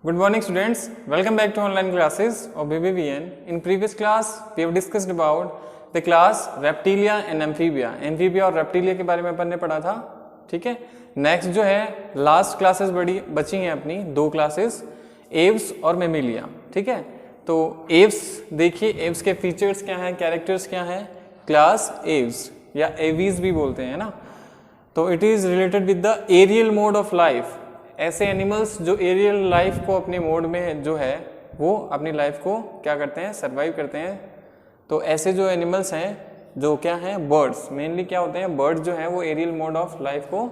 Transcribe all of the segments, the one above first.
Good morning students, welcome back to online classes of BBVN. In previous class we have discussed about the class Reptilia and Amphibia. Amphibia और Reptilia के बारे में अपन ने पढ़ा था, ठीक है। नेक्स्ट जो है लास्ट क्लासेस बची हैं अपनी दो क्लासेस, एव्स और मेमिलिया, ठीक है। तो एव्स देखिए, एव्स के फीचर्स क्या हैं, कैरेक्टर्स क्या हैं। क्लास एव्स या एवीज भी बोलते हैं ना, तो it is related with the aerial mode of life. ऐसे एनिमल्स जो एरियल लाइफ को अपने मोड में जो है वो अपनी लाइफ को क्या करते हैं, सर्वाइव करते हैं। तो ऐसे जो एनिमल्स हैं जो क्या हैं, बर्ड्स, मेनली क्या होते हैं, बर्ड्स जो हैं वो एरियल मोड ऑफ लाइफ को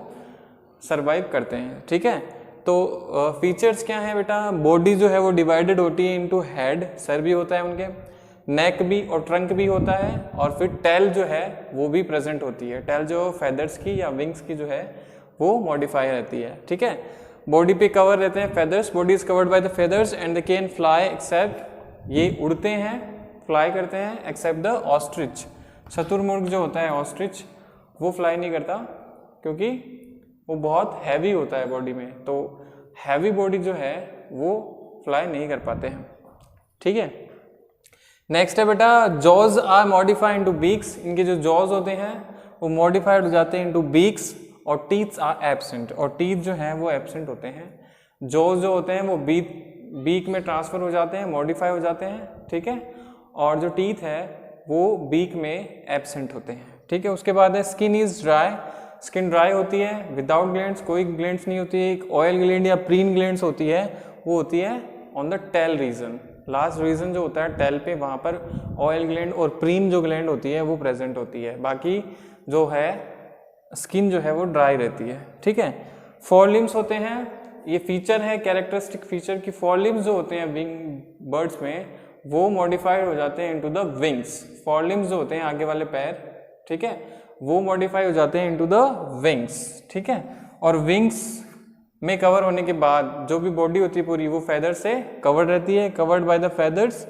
सर्वाइव करते हैं, ठीक है। तो फीचर्स क्या हैं बेटा, बॉडी जो है वो डिवाइडेड होती है इनटू हेड, सर भी होता है उनके, नेक भी और ट्रंक भी होता है, और फिर टेल जो है वो भी प्रेजेंट होती है। टेल जो फेदर्स की या विंग्स की जो है वो मॉडिफाई रहती है, ठीक है। बॉडी पे कवर रहते हैं feathers, body is covered by the feathers and they can fly except, ये उड़ते हैं, फ्लाई करते हैं, एक्सेप्ट द ऑस्ट्रिच। शतुरमुर्ग जो होता है ऑस्ट्रिच वो फ्लाई नहीं करता क्योंकि वो बहुत हैवी होता है बॉडी में, तो हैवी बॉडी जो है वो फ्लाई नहीं कर पाते हैं, ठीक है। नेक्स्ट है बेटा, jaws are modified into beaks. इनके जो जॉज होते हैं वो मॉडिफाइड हो जाते हैं इनटू बीक्स, और टीथ आर एब्सेंट, और टीथ जो हैं वो एब्सेंट होते हैं। जॉज जो होते हैं वो बीक में ट्रांसफर हो जाते हैं, मॉडिफाई हो जाते हैं, ठीक है। और जो टीथ है वो बीक में एब्सेंट होते हैं, ठीक है। उसके बाद है skin is dry. Skin dry होती है विदाउट ग्लैंड्स, कोई ग्लैंड्स नहीं होती है। एक ऑयल ग्लैंड या प्रीन ग्लैंड्स होती है, वो होती है on the tail region, last region जो होता है टेल पे, वहाँ पर ऑयल ग्लैंड और प्रीन जो ग्लैंड होती है वो प्रेजेंट होती है। बाकी जो है स्किन जो है वो ड्राई रहती है, ठीक है। फोर लिम्स होते हैं, ये फीचर है कैरेक्टरिस्टिक फीचर की फोर लिम्स जो होते हैं विंग बर्ड्स में वो मॉडिफाइड हो जाते हैं into the wings. Four limbs जो होते हैं आगे वाले पैर, ठीक है, वो मॉडिफाई हो जाते हैं इनटू द विंग्स, ठीक है। और विंग्स में कवर होने के बाद जो भी बॉडी होती है पूरी वो फेदर से कवर्ड रहती है, covered by the feathers.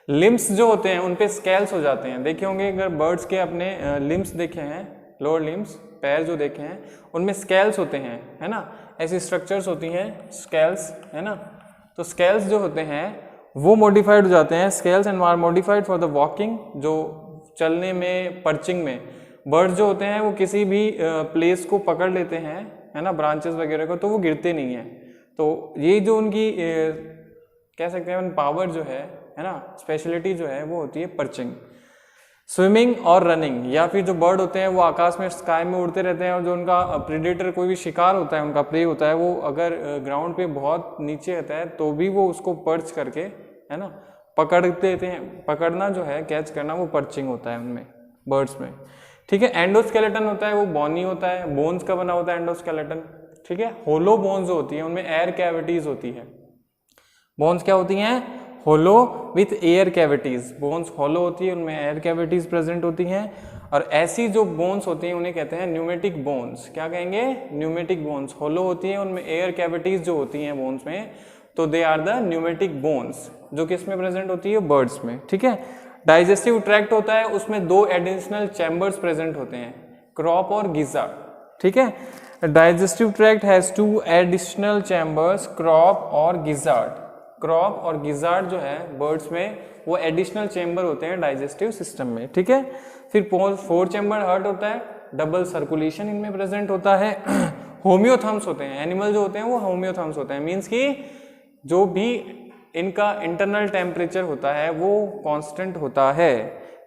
Limbs जो होते हैं उन पे स्केल्स हो जाते हैं, देखे होंगे अगर बर्ड्स के अपने लिम्स देखे हैं, लोअर लिम्स पैर जो देखे हैं उनमें स्केल्स होते हैं, है ना, ऐसी स्ट्रक्चर्स होती हैं स्केल्स, है ना। तो स्केल्स जो होते हैं वो मॉडिफाइड हो जाते हैं, scales and are modified for the walking, जो चलने में, पर्चिंग में। बर्ड्स जो होते हैं वो किसी भी प्लेस को पकड़ लेते हैं, है ना, ब्रांचेस वगैरह को, तो वो गिरते नहीं हैं। तो ये जो उनकी कह सकते हैं पावर जो है ना, स्पेशलिटी जो है वो होती है पर्चिंग। स्विमिंग और रनिंग, या फिर जो बर्ड होते हैं वो आकाश में, स्काई में उड़ते रहते हैं, और जो उनका प्रेडेटर, कोई भी शिकार होता है, उनका प्रे होता है, वो अगर ग्राउंड पे बहुत नीचे रहता है तो भी वो उसको पर्च करके, है ना, पकड़ देते हैं। पकड़ना जो है, कैच करना, वो पर्चिंग होता है उनमें, बर्ड्स में, ठीक है। एंडोस्केलेटन होता है वो बॉनी होता है, बोन्स का बना होता है एंडोस्केलेटन, ठीक है। होलो बोन्स जो होती है उनमें एयर कैविटीज होती है। बोन्स क्या होती हैं, होलो विथ एयर कैविटीज। बोन्स होलो होती है, उनमें एयर कैविटीज प्रेजेंट होती हैं। और ऐसी जो बोन्स होती हैं उन्हें कहते हैं न्यूमेटिक बोन्स। क्या कहेंगे, न्यूमेटिक बोन्स। होलो होती है, उनमें एयर कैविटीज जो होती हैं बोन्स में, तो they are the pneumatic bones, जो किस में प्रेजेंट होती है, बर्ड्स में, ठीक है। डाइजेस्टिव ट्रैक्ट होता है, उसमें दो एडिशनल चैम्बर्स प्रेजेंट होते हैं, क्रॉप और गिजार्ड, ठीक है। Digestive tract has two additional chambers, crop और गिजार्ड। क्रॉप और गिजार्ड जो है बर्ड्स में वो एडिशनल चैम्बर होते हैं डाइजेस्टिव सिस्टम में, ठीक है। फिर फोर चैम्बर हार्ट होता है, डबल सर्कुलेशन इनमें प्रेजेंट होता है। होम्योथम्स होते हैं, एनिमल जो होते हैं वो होम्योथम्स होते हैं, मीन्स कि जो भी इनका इंटरनल टेम्परेचर होता है वो कांस्टेंट होता है,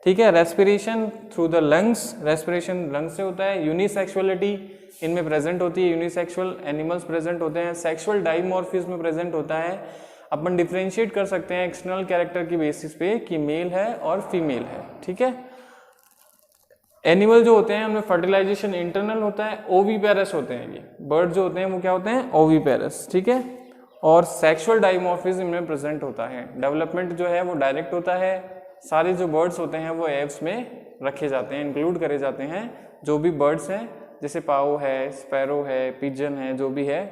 ठीक है। Respiration through the lungs, respiration lungs से होता है। यूनिसेक्सुअलिटी इनमें प्रेजेंट होती है, यूनिसेक्सुअल एनिमल्स प्रेजेंट होते हैं। सेक्सुअल डाइमॉर्फिज्म प्रेजेंट होता है। अपन डिफ्रेंशिएट कर सकते हैं एक्सटर्नल कैरेक्टर की बेसिस पे कि मेल है और फीमेल है, ठीक है। एनिमल जो होते हैं उनमें फर्टिलाइजेशन इंटरनल होता है। ओवीपेरस होते हैं ये बर्ड जो होते हैं, वो क्या होते हैं, ओवीपेरस, ठीक है। और सेक्सुअल डाइमॉर्फिज्म इनमें प्रेजेंट होता है। डेवलपमेंट जो है वो डायरेक्ट होता है। सारे जो बर्ड्स होते हैं वो एव्स में रखे जाते हैं, इंक्लूड करे जाते हैं। जो भी बर्ड्स हैं जैसे पाओ है, स्पैरो है, पिजन है, जो भी है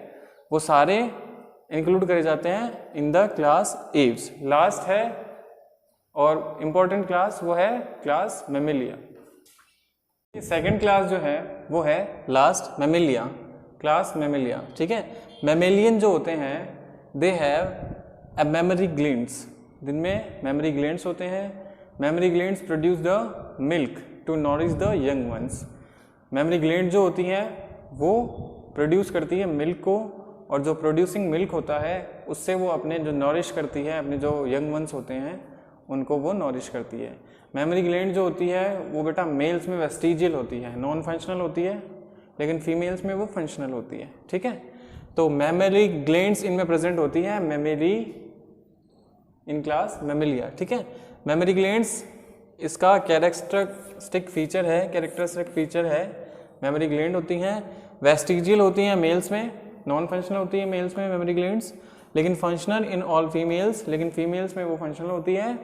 वो सारे इंक्लूड करे जाते हैं in the class Aves. Last है और इम्पोर्टेंट क्लास वो है क्लास मेमिलिया। सेकंड क्लास जो है वो है लास्ट मेमिलिया, क्लास मेमिलिया, ठीक है। मेमेलियन जो होते हैं they have a mammary glands, जिनमें मेमोरी ग्लैंड्स होते हैं। Mammary glands produce the milk to nourish the young ones. Mammary gland जो होती हैं वो प्रोड्यूस करती है मिल्क को, और जो प्रोड्यूसिंग मिल्क होता है उससे वो अपने जो नॉरिश करती है, अपने जो यंग वंस होते हैं उनको वो नॉरिश करती है। मेमोरी ग्लैंड जो होती है वो बेटा मेल्स में वेस्टिजियल होती है, नॉन फंक्शनल होती है, लेकिन फीमेल्स में वो फंक्शनल होती है। ठीक है, तो मेमोरी ग्लैंड्स इनमें प्रेजेंट होती है, मेमोरी इन क्लास मेमेलिया। ठीक है, मेमोरी ग्लैंड्स इसका कैरेक्टरिस्टिक फीचर है, मेमोरी ग्लैंड होती हैं, वेस्टिजियल होती हैं मेल्स में, नॉन फंक्शनल होती है मेल्स में मेमोरी ग्लैंड्स, लेकिन फंक्शनल इन ऑल फीमेल्स, लेकिन फीमेल्स में वो फंक्शनल होती है।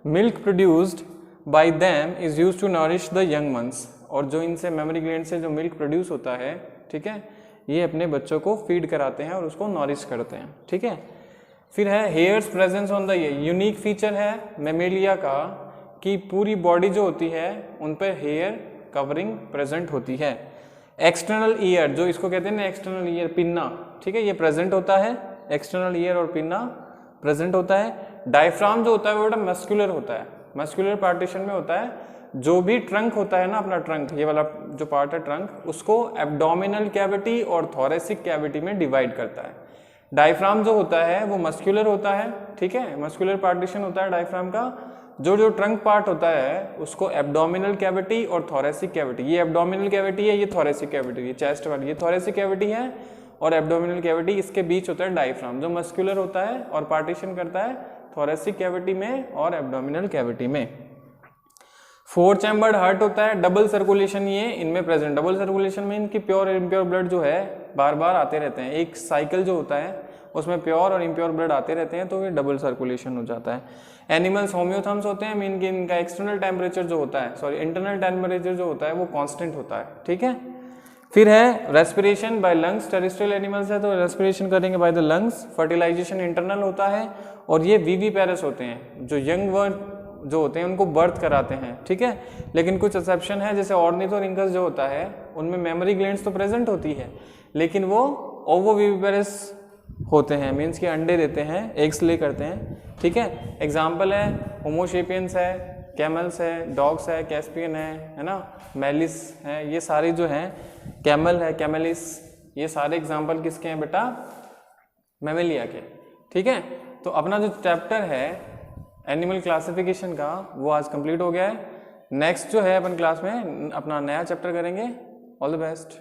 Milk produced by them is used to nourish the young ones, और जो इनसे मेमोरी ग्लैंड से जो मिल्क प्रोड्यूस होता है, ठीक है, ये अपने बच्चों को फीड कराते हैं और उसको नॉरिश करते हैं। ठीक है, फिर है hairs presence on the year. Unique feature है मेमेलिया का कि पूरी बॉडी जो होती है उन पर हेयर कवरिंग प्रेजेंट होती है। एक्सटर्नल ईयर, जो इसको कहते हैं ना एक्सटर्नल ईयर, पिन्ना, ठीक है, ये प्रेजेंट होता है, एक्सटर्नल ईयर और पिन्ना प्रेजेंट होता है। डायफ्राम जो होता है वो बेटा मस्कुलर होता है, मस्कुलर पार्टीशन में होता है। जो भी ट्रंक होता है ना, अपना ट्रंक, ये वाला जो पार्ट है ट्रंक, उसको एब्डोमिनल कैविटी और थोरेसिक कैविटी में डिवाइड करता है। डायफ्राम जो होता है वो मस्कुलर होता है, ठीक है, मस्कुलर पार्टीशन होता है डायफ्राम का। जो ट्रंक पार्ट होता है उसको एब्डोमिनल कैविटी और थोरेसिक कैविटी, ये एब्डोमिनल कैविटी है, ये थोरेसिक कैविटी, ये चेस्ट वाली, ये थोरेसिक कैविटी है, और एब्डोमिनल कैविटी, इसके बीच होता है डायफ्राम, जो मस्कुलर होता है और पार्टीशन करता है थोरेसिक कैविटी में और एब्डोमिनल कैविटी में। 4 चैम्बर्ड हार्ट होता है, डबल सर्कुलेशन ये इनमें प्रेजेंट। डबल सर्कुलेशन में इनकी प्योर और इम्प्योर ब्लड जो है बार बार आते रहते हैं, एक साइकिल जो होता है उसमें प्योर और इम्प्योर ब्लड आते रहते हैं, तो ये डबल सर्कुलेशन हो जाता है। एनिमल्स होम्योथर्म्स होते हैं, मीन कि इनका एक्सटर्नल टेम्परेचर जो होता है, सॉरी इंटरनल टेम्परेचर जो होता है वो कांस्टेंट होता है। ठीक है, फिर है respiration by lungs. Terrestrial animals है तो रेस्पिरेशन करेंगे by the lungs. Fertilization internal होता है, और ये विविपेरस होते हैं, जो यंग वर्ड जो होते हैं उनको बर्थ कराते हैं। ठीक है, लेकिन कुछ एक्सेप्शन है, जैसे ऑर्निथोरिंकस जो होता है उनमें मेमोरी ग्लैंड्स तो प्रेजेंट होती है, लेकिन वो ओवोविविपेरस होते हैं, मीन्स कि अंडे देते हैं, एग्स ले करते हैं। ठीक है, एग्जाम्पल है होमोशेपियंस है, कैमल्स है, डॉग्स है, कैस्पियन है ना, मेलिस है, ये सारे जो हैं, कैमल है, कैमेलिस, ये सारे एग्जाम्पल किसके हैं बेटा, मेमेलिया के। ठीक है, तो अपना जो चैप्टर है एनिमल क्लासिफिकेशन का वो आज कंप्लीट हो गया है। नेक्स्ट जो है अपन क्लास में अपना नया चैप्टर करेंगे। All the best.